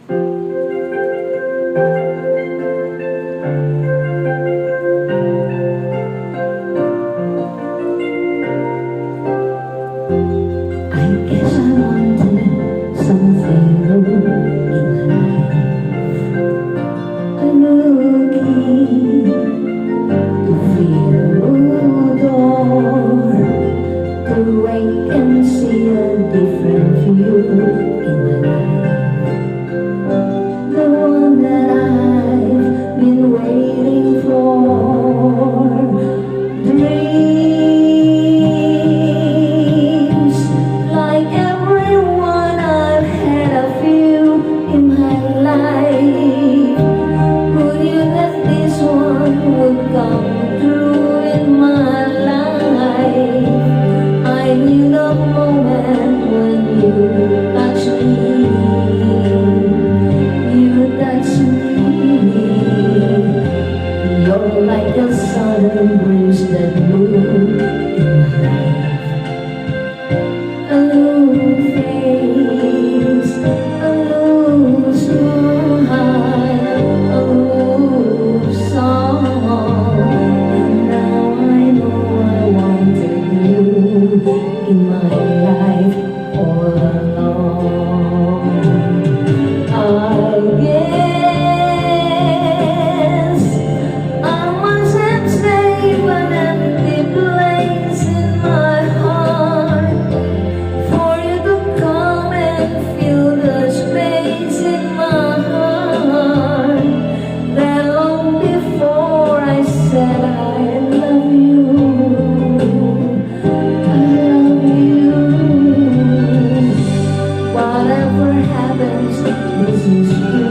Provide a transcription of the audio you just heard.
I guess I wanted something new in life, a new key to feel a new door, to wake and see a different view in my life, the one that I've been waiting for. Come through in my life. I knew the moment when you touched me. You touched me. You're like a southern breeze that blew in my life. A new face, a new smile, a new song. In my life all along, I guess I must have saved an empty place in my heart for you to come and fill the space in my heart that long before I said I love you. Whatever happens, this is true.